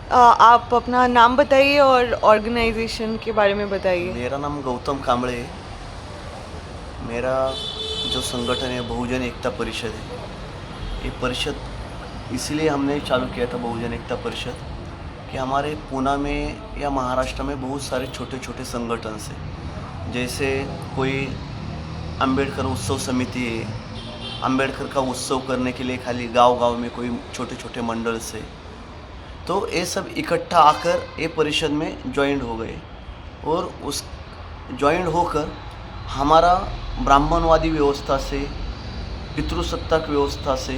आप अपना नाम बताइए और ऑर्गेनाइजेशन के बारे में बताइए। मेरा नाम गौतम कांबळे है। मेरा जो संगठन है बहुजन एकता परिषद है। ये परिषद इसलिए हमने चालू किया था बहुजन एकता परिषद कि हमारे पूना में या महाराष्ट्र में बहुत सारे छोटे छोटे संगठन से, जैसे कोई अंबेडकर उत्सव समिति है, अंबेडकर का उत्सव करने के लिए खाली गांव गांव में कोई छोटे छोटे मंडल से, तो ये सब इकट्ठा आकर ये परिषद में ज्वाइंट हो गए। और उस ज्वाइंट होकर हमारा ब्राह्मणवादी व्यवस्था से, पितृसत्ताक व्यवस्था से,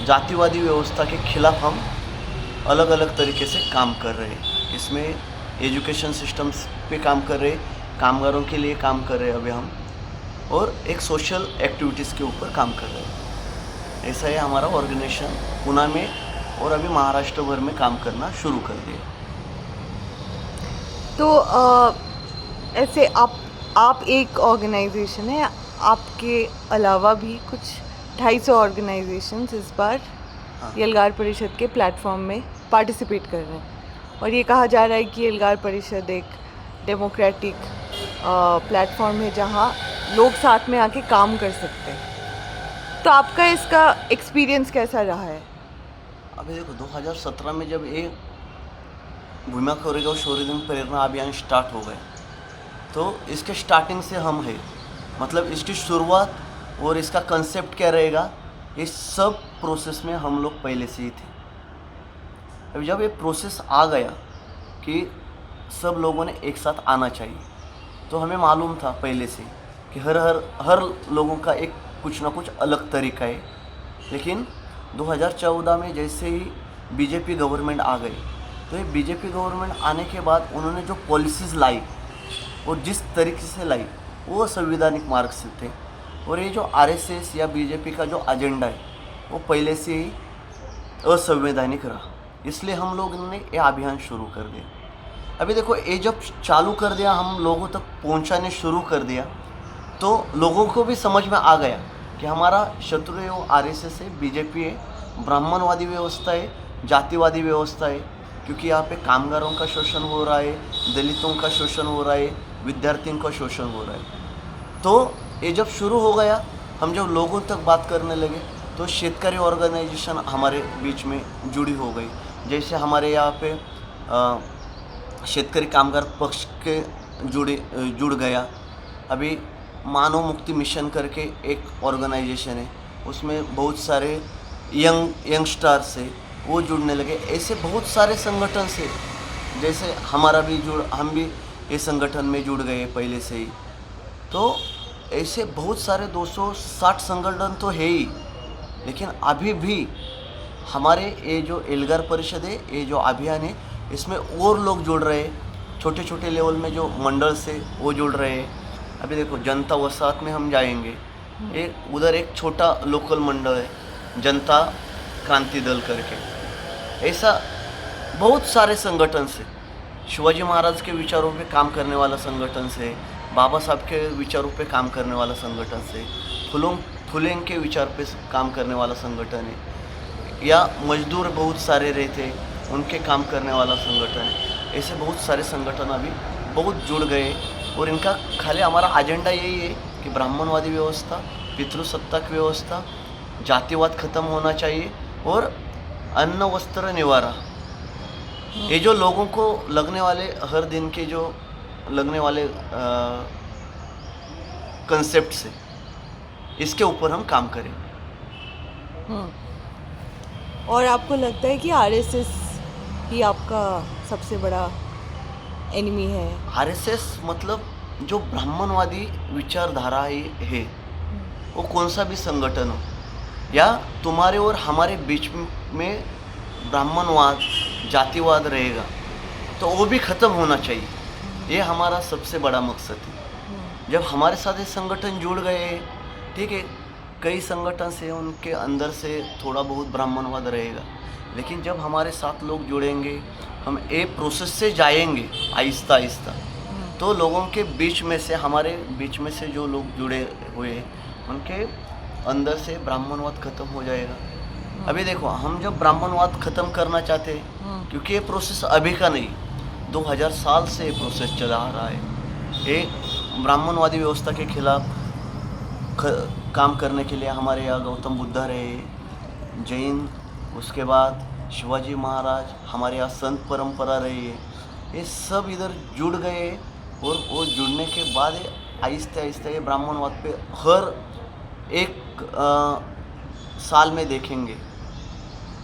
जातिवादी व्यवस्था के खिलाफ हम अलग अलग तरीके से काम कर रहे हैं। इसमें एजुकेशन सिस्टम्स पे काम कर रहे हैं, कामगारों के लिए काम कर रहे हैं अभी हम, और एक सोशल एक्टिविटीज़ के ऊपर काम कर रहे हैं। ऐसा है हमारा ऑर्गेनाइजेशन पुणे में, और अभी महाराष्ट्र भर में काम करना शुरू कर दिया। तो ऐसे आप एक ऑर्गेनाइजेशन है, आपके अलावा भी कुछ 250 ऑर्गेनाइजेशंस इस बार हाँ, यलगार परिषद के प्लेटफॉर्म में पार्टिसिपेट कर रहे हैं, और ये कहा जा रहा है कि यलगार परिषद एक डेमोक्रेटिक प्लेटफॉर्म है जहाँ लोग साथ में आके काम कर सकते हैं। तो आपका इसका एक्सपीरियंस कैसा रहा है? अभी देखो 2017 में जब ये भीमा कोरेगांव शौर्य दिन प्रेरणा अभियान स्टार्ट हो गए, तो इसके स्टार्टिंग से हम है, मतलब इसकी शुरुआत और इसका कंसेप्ट क्या रहेगा, इस सब प्रोसेस में हम लोग पहले से ही थे। अभी जब ये प्रोसेस आ गया कि सब लोगों ने एक साथ आना चाहिए, तो हमें मालूम था पहले से कि हर लोगों का एक कुछ ना कुछ अलग तरीका है। लेकिन 2014 में जैसे ही बीजेपी गवर्नमेंट आ गई, तो ये बीजेपी गवर्नमेंट आने के बाद उन्होंने जो पॉलिसीज़ लाई और जिस तरीके से लाई वो संवैधानिक मार्ग से थे। और ये जो आरएसएस या बीजेपी का जो एजेंडा है वो पहले से ही असंवैधानिक रहा, इसलिए हम लोगों ने ये अभियान शुरू कर दिया। अभी देखो ये जब चालू कर दिया, हम लोगों तक पहुंचाने शुरू कर दिया, तो लोगों को भी समझ में आ गया कि हमारा शत्रु है वो आरएसएस है, बीजेपी है, ब्राह्मणवादी व्यवस्था है, जातिवादी व्यवस्था है। क्योंकि यहाँ पे कामगारों का शोषण हो रहा है, दलितों का शोषण हो रहा है, विद्यार्थियों का शोषण हो रहा है। तो ये जब शुरू हो गया, हम जब लोगों तक बात करने लगे, तो शेतकारी ऑर्गेनाइजेशन हमारे बीच में जुड़ी हो गई। जैसे हमारे यहाँ पे शेतकरी कामगार पक्ष के जुड़ गया। अभी मानव मुक्ति मिशन करके एक ऑर्गेनाइजेशन है, उसमें बहुत सारे यंगस्टर्स है, वो जुड़ने लगे। ऐसे बहुत सारे संगठन से, जैसे हम भी इस संगठन में जुड़ गए पहले से ही। तो ऐसे बहुत सारे 260 संगठन तो है ही, लेकिन अभी भी हमारे ये जो एल्गार परिषद है, ये जो अभियान है, इसमें और लोग जुड़ रहे हैं। छोटे छोटे लेवल में जो मंडल से वो जुड़ रहे हैं। अभी देखो जनता वसाहत में हम जाएंगे, उधर एक छोटा लोकल मंडल है, जनता क्रांति दल करके। ऐसा बहुत सारे संगठन से, शिवाजी महाराज के विचारों पे काम करने वाला संगठन से, बाबा साहब के विचारों पे काम करने वाला संगठन से, फुलें के विचार पे काम करने वाला संगठन है, या मजदूर बहुत सारे रहते उनके काम करने वाला संगठन है। ऐसे बहुत सारे संगठन अभी बहुत जुड़ गए, और इनका खाली हमारा एजेंडा यही है कि ब्राह्मणवादी व्यवस्था, पितृसत्ताक व्यवस्था, जातिवाद खत्म होना चाहिए, और अन्न वस्त्र निवारा, ये जो लोगों को लगने वाले हर दिन के जो लगने वाले कंसेप्ट से, इसके ऊपर हम काम करें। और आपको लगता है कि आरएसएस ही आपका सबसे बड़ा एनिमी है? आरएसएस मतलब जो ब्राह्मणवादी विचारधारा है, वो कौन सा भी संगठन हो, या तुम्हारे और हमारे बीच में ब्राह्मणवाद, जातिवाद रहेगा, तो वो भी ख़त्म होना चाहिए। ये हमारा सबसे बड़ा मकसद है। जब हमारे साथ ये संगठन जुड़ गए, ठीक है, कई संगठन से उनके अंदर से थोड़ा बहुत ब्राह्मणवाद रहेगा, लेकिन जब हमारे साथ लोग जुड़ेंगे, हम एक प्रोसेस से जाएंगे आहिस्ता आहिस्ता, तो लोगों के बीच में से, हमारे बीच में से जो लोग जुड़े हुए, उनके अंदर से ब्राह्मणवाद खत्म हो जाएगा। अभी देखो हम जब ब्राह्मणवाद ख़त्म करना चाहते हैं, क्योंकि ये प्रोसेस अभी का नहीं, 2000 साल से ये प्रोसेस चला आ रहा है। ये ब्राह्मणवादी व्यवस्था के खिलाफ काम करने के लिए हमारे यहाँ गौतम बुद्ध रहे, जैन, उसके बाद शिवाजी महाराज, हमारे यहाँ संत परंपरा रही है। ये सब इधर जुड़ गए और वो जुड़ने के बाद आहिस्ते आहिस्ते ये ब्राह्मणवाद पे हर एक साल में देखेंगे।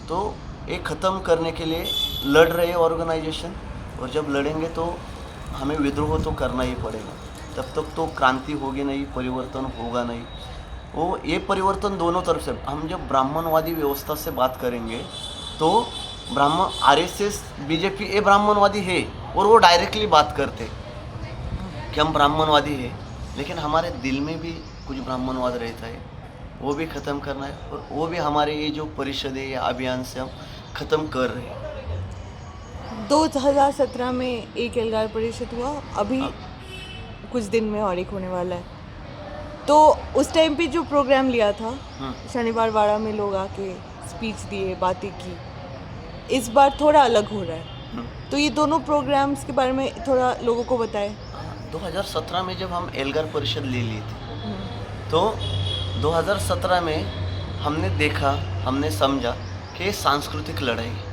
तो ये ख़त्म करने के लिए लड़ रहे ऑर्गेनाइजेशन, और जब लड़ेंगे तो हमें विद्रोह तो करना ही पड़ेगा, तब तक तो क्रांति होगी नहीं, परिवर्तन होगा नहीं। वो ये परिवर्तन दोनों तरफ से, हम जब ब्राह्मणवादी व्यवस्था से बात करेंगे तो ब्राह्मण आरएसएस बीजेपी ये ब्राह्मणवादी है, और वो डायरेक्टली बात करते कि हम ब्राह्मणवादी है, लेकिन हमारे दिल में भी कुछ ब्राह्मणवाद रहता है, वो भी ख़त्म करना है, और वो भी हमारे ये जो परिषद है या अभियान से हम ख़त्म कर रहे हैं। 2017 में एक एल्गार परिषद हुआ, अभी कुछ दिन में और एक होने वाला है। तो उस टाइम पे जो प्रोग्राम लिया था, शनिवार वाड़ा में लोग आके स्पीच दिए, बातें की, इस बार थोड़ा अलग हो रहा है। तो ये दोनों प्रोग्राम्स के बारे में थोड़ा लोगों को बताएं। 2017 में जब हम एल्गार परिषद ले ली थी, तो 2017 में हमने देखा, हमने समझा कि ये सांस्कृतिक लड़ाई है।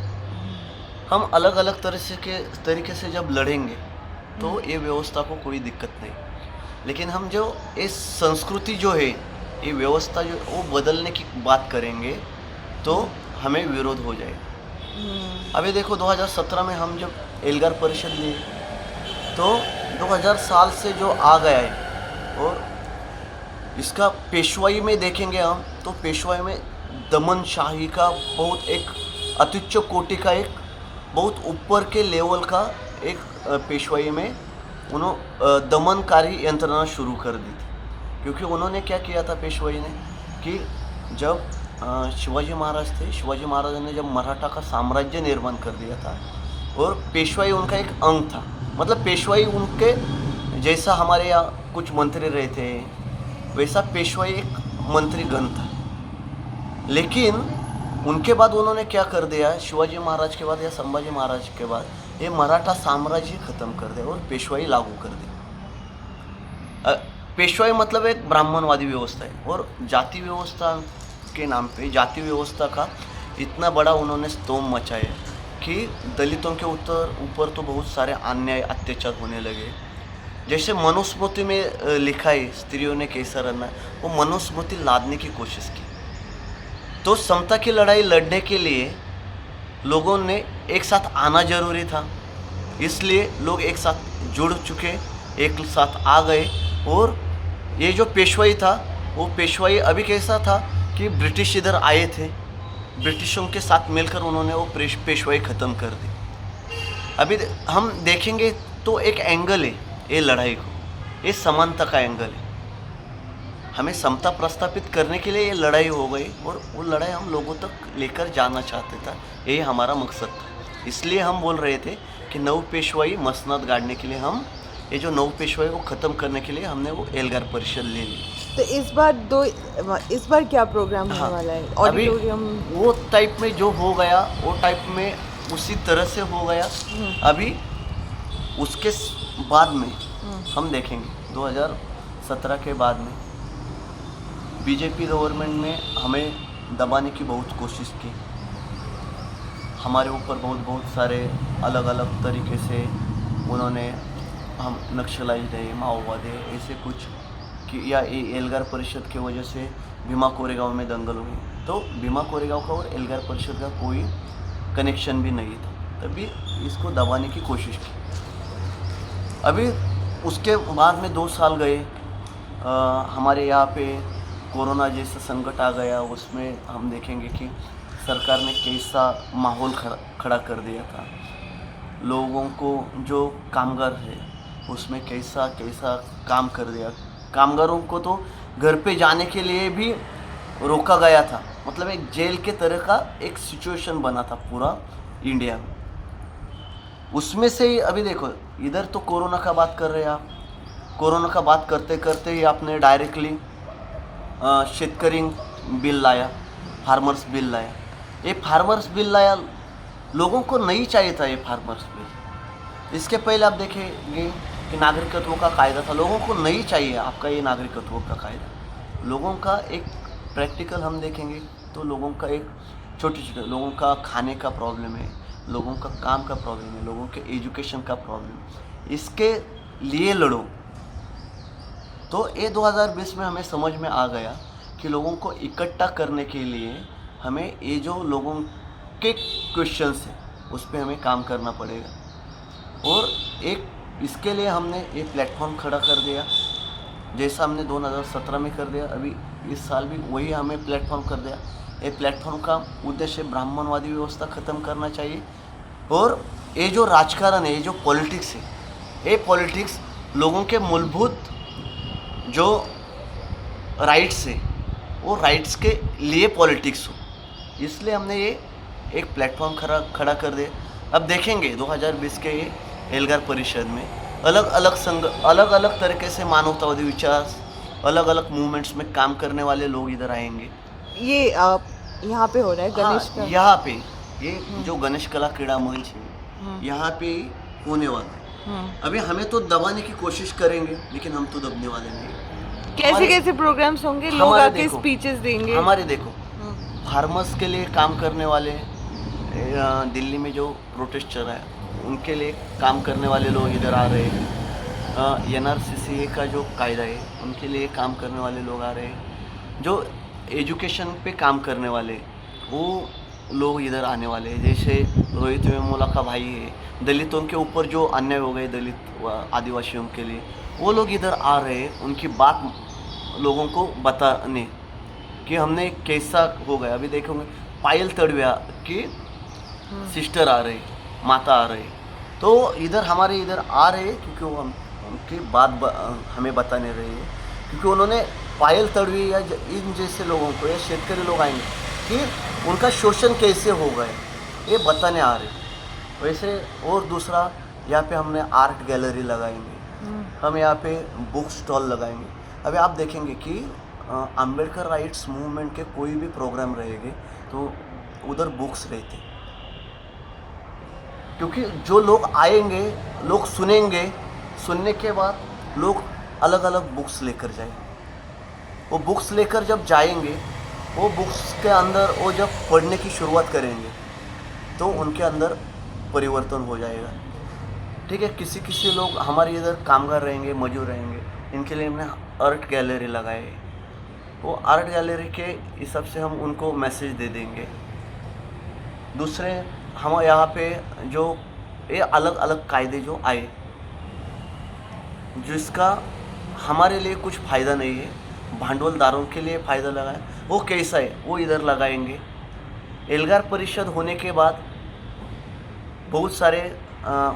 हम अलग अलग तरीके से जब लड़ेंगे तो ये व्यवस्था को कोई दिक्कत नहीं, लेकिन हम जो इस संस्कृति जो है, ये व्यवस्था जो वो बदलने की बात करेंगे तो हमें विरोध हो जाएगा। अभी देखो 2017 में हम जब एल्गार परिषद लिए तो 2000 साल से जो आ गया है, और इसका पेशवाई में देखेंगे हम तो पेशवाई में दमन शाही का बहुत एक अत्युच्च कोटि का, एक बहुत ऊपर के लेवल का एक पेशवाई में उन्होंने दमनकारी यंत्रणा शुरू कर दी थी। क्योंकि उन्होंने क्या किया था पेशवाई ने, कि जब शिवाजी महाराज थे, शिवाजी महाराज ने जब मराठा का साम्राज्य निर्माण कर दिया था, और पेशवाई उनका एक अंग था, मतलब पेशवाई उनके जैसा हमारे यहाँ कुछ मंत्री रहे थे वैसा पेशवाई एक मंत्रीगण था। लेकिन उनके बाद उन्होंने क्या कर दिया, शिवाजी महाराज के बाद या संभाजी महाराज के बाद ये मराठा साम्राज्य ख़त्म कर दिया और पेशवाई लागू कर दी। पेशवाई मतलब एक ब्राह्मणवादी व्यवस्था है, और जाति व्यवस्था के नाम पे जाति व्यवस्था का इतना बड़ा उन्होंने स्तोम मचाया कि दलितों के ऊपर तो बहुत सारे अन्याय अत्याचार होने लगे। जैसे मनुस्मृति में लिखा है स्त्रियों ने कैसा रहना है, वो मनुस्मृति लादने की कोशिश की। तो समता की लड़ाई लड़ने के लिए लोगों ने एक साथ आना जरूरी था, इसलिए लोग एक साथ जुड़ चुके, एक साथ आ गए। और ये जो पेशवाई था, वो पेशवाई अभी कैसा था कि ब्रिटिश इधर आए थे, ब्रिटिशों के साथ मिलकर उन्होंने वो पेशवाई ख़त्म कर दी। अभी हम देखेंगे तो एक एंगल है ये लड़ाई को, ये समानता का एंगल है। हमें समता प्रस्थापित करने के लिए ये लड़ाई हो गई, और वो लड़ाई हम लोगों तक लेकर जाना चाहते था, यही हमारा मकसद था। इसलिए हम बोल रहे थे कि नव पेशवाई मसनद गाड़ने के लिए हम ये जो नव पेशवाई को ख़त्म करने के लिए हमने वो एल्गार परिषद ले ली। तो इस बार क्या प्रोग्राम होने वाला है? ऑडिटोरियम वो टाइप में जो हो गया वो टाइप में उसी तरह से हो गया। अभी उसके बाद में हम देखेंगे 2017 के बाद में बीजेपी गवर्नमेंट ने हमें दबाने की बहुत कोशिश की, हमारे ऊपर बहुत सारे अलग अलग तरीके से उन्होंने, हम नक्सलाइट है, माओवादी है, ऐसे कुछ कि या एल्गार परिषद की वजह से भीमा कोरेगांव में दंगल हुई। तो भीमा कोरेगांव का और एल्गार परिषद का कोई कनेक्शन भी नहीं था, तभी इसको दबाने की कोशिश की। अभी उसके बाद में 2 साल गए, हमारे यहाँ पे कोरोना जैसा संकट आ गया, उसमें हम देखेंगे कि सरकार ने कैसा माहौल खड़ा कर दिया था। लोगों को जो कामगार है उसमें कैसा काम कर दिया। कामगारों को तो घर पे जाने के लिए भी रोका गया था, मतलब एक जेल के तरह का एक सिचुएशन बना था पूरा इंडिया में। उसमें से ही अभी देखो, इधर तो कोरोना का बात कर रहे हैं आप, कोरोना का बात करते करते ही आपने डायरेक्टली शेतकरी बिल लाया, फार्मर्स बिल लाया। ये फार्मर्स बिल लाया, लोगों को नहीं चाहिए था ये फार्मर्स बिल। इसके पहले आप देखेंगे कि नागरिकत्व का कायदा था, लोगों को नहीं चाहिए आपका ये नागरिकत्व का कायदा। लोगों का एक प्रैक्टिकल हम देखेंगे तो लोगों का एक छोटे छोटे लोगों का खाने का प्रॉब्लम है, लोगों का काम का प्रॉब्लम है, लोगों के एजुकेशन का प्रॉब्लम, इसके लिए लड़ो। तो ये 2020 में हमें समझ में आ गया कि लोगों को इकट्ठा करने के लिए हमें ये जो लोगों के क्वेश्चंस हैं उस पर हमें काम करना पड़ेगा। और एक इसके लिए हमने एक प्लेटफॉर्म खड़ा कर दिया, जैसा हमने 2017 में कर दिया, अभी इस साल भी वही हमें प्लेटफॉर्म कर दिया। ये प्लेटफॉर्म का उद्देश्य ब्राह्मणवादी व्यवस्था ख़त्म करना चाहिए। और ये जो राजकारण है, ये जो पॉलिटिक्स है, ये पॉलिटिक्स लोगों के मूलभूत जो राइट्स है वो राइट्स के लिए पॉलिटिक्स हो, इसलिए हमने ये एक प्लेटफॉर्म खड़ा कर दिया। अब देखेंगे 2020 के ये एल्गार परिषद में अलग अलग तरीके से मानवतावादी विचार, अलग अलग मूवमेंट्स में काम करने वाले लोग इधर आएंगे। ये यहाँ पे हो रहा है गणेश का। यहाँ पे ये जो गणेश कला क्रीड़ा मंच है यहाँ पे होने वाला है। अभी हमें तो दबाने की कोशिश करेंगे, लेकिन हम तो दबने वाले नहीं। कैसे प्रोग्राम्स होंगे, लोग आके स्पीचेस देंगे। हमारे देखो फार्मर्स के लिए काम करने वाले, दिल्ली में जो प्रोटेस्ट चल रहा है उनके लिए काम करने वाले लोग इधर आ रहे हैं। NRCCA का जो कायदा है उनके लिए काम करने वाले लोग आ रहे हैं। जो एजुकेशन पे काम करने वाले वो लोग इधर आने वाले हैं। जैसे रोहित वेमुला का भाई है, दलितों के ऊपर जो अन्याय हो गए दलित आदिवासियों के लिए, वो लोग इधर आ रहे हैं उनकी बात लोगों को बताने कि हमने कैसा हो गया। अभी देखोगे पायल तड़विया की सिस्टर आ रही, माता आ रही, तो इधर हमारे इधर आ रहे क्योंकि वो उनकी बात हमें बताने रहे हैं। क्योंकि उन्होंने पायल तड़वी या इन जैसे लोगों को, या शेतकरी लोग आएंगे कि उनका शोषण कैसे हो गए ये बताने आ रहे। वैसे और दूसरा यहाँ पे हमने आर्ट गैलरी लगाएंगे, हम यहाँ पे बुक स्टॉल लगाएंगे। अभी आप देखेंगे कि अंबेडकर राइट्स मूवमेंट के कोई भी प्रोग्राम रहेंगे तो उधर बुक्स रहते, क्योंकि जो लोग आएंगे, लोग सुनेंगे, सुनने के बाद लोग अलग अलग बुक्स लेकर जाएंगे। वो बुक्स लेकर जब जाएंगे, वो बुक्स के अंदर वो जब पढ़ने की शुरुआत करेंगे तो उनके अंदर परिवर्तन हो जाएगा। ठीक है, किसी लोग हमारे इधर कामगार रहेंगे, मजदूर रहेंगे, इनके लिए हमने आर्ट गैलरी लगाए। वो आर्ट गैलरी के हिसाब से हम उनको मैसेज दे देंगे। दूसरे हम यहाँ पे जो ये अलग अलग कायदे जो आए जिसका हमारे लिए कुछ फ़ायदा नहीं है, भांडवलदारों के लिए फ़ायदा लगा है, वो कैसा है वो इधर लगाएंगे। एल्गार परिषद होने के बाद बहुत सारे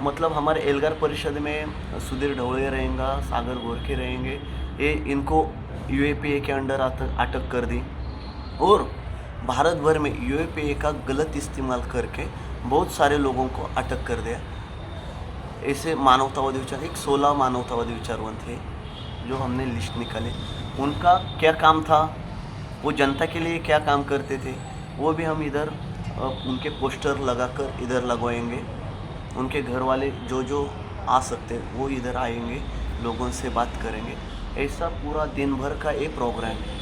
मतलब हमारे एल्गार परिषद में सुधीर ढवळे रहेंगे, सागर गोरखे रहेंगे, ये इनको UAPA के अंडर अटक कर दी और भारत भर में UAPA का गलत इस्तेमाल करके बहुत सारे लोगों को अटक कर दिया। ऐसे मानवतावादी विचार, एक 16 मानवतावादी विचारवंत थे जो हमने लिस्ट निकाले। उनका क्या काम था, वो जनता के लिए क्या काम करते थे, वो भी हम इधर उनके पोस्टर लगाकर इधर लगवाएंगे। उनके घर वाले जो आ सकते वो इधर आएंगे, लोगों से बात करेंगे। ऐसा पूरा दिन भर का ये प्रोग्राम है,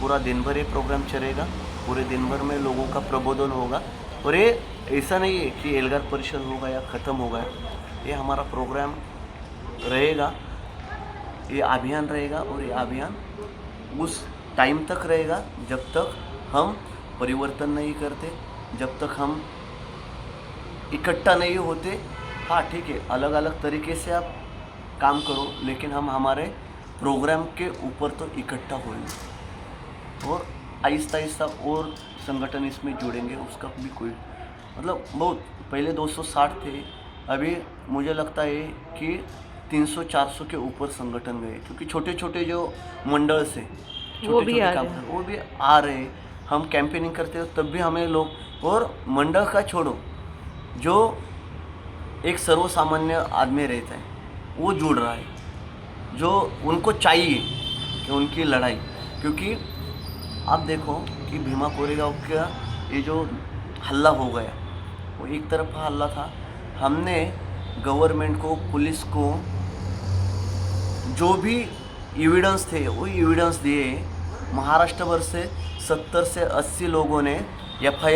पूरा दिन भर ये प्रोग्राम चलेगा। पूरे दिन भर में लोगों का प्रबोधन होगा। और ये ऐसा नहीं है कि एल्गार परिषद होगा या ख़त्म हो गया, ये हमारा प्रोग्राम रहेगा, ये अभियान रहेगा। और ये अभियान उस टाइम तक रहेगा जब तक हम परिवर्तन नहीं करते, जब तक हम इकट्ठा नहीं होते। हाँ ठीक है, अलग अलग तरीके से आप काम करो, लेकिन हम हमारे प्रोग्राम के ऊपर तो इकट्ठा होंगे और आहिस्ता आहिस्ता और संगठन इसमें जुड़ेंगे। उसका भी कोई मतलब बहुत पहले 260 थे, अभी मुझे लगता है कि 300-400 के ऊपर संगठन गए, क्योंकि छोटे छोटे जो मंडल से वो भी आ रहे। हम कैंपेनिंग करते हो तब भी हमें लोग, और मंडल का छोड़ो, जो एक सर्वसामान्य आदमी रहता है वो जुड़ रहा है, जो उनको चाहिए कि उनकी लड़ाई। क्योंकि आप देखो कि भीमा कोरेगांव का ये जो हल्ला हो गया वो एक तरफा हल्ला था। हमने गवर्नमेंट को, पुलिस को जो भी एविडेंस थे वो एविडेंस दिए। महाराष्ट्र भर से 70 से 80 लोगों ने एफआईआर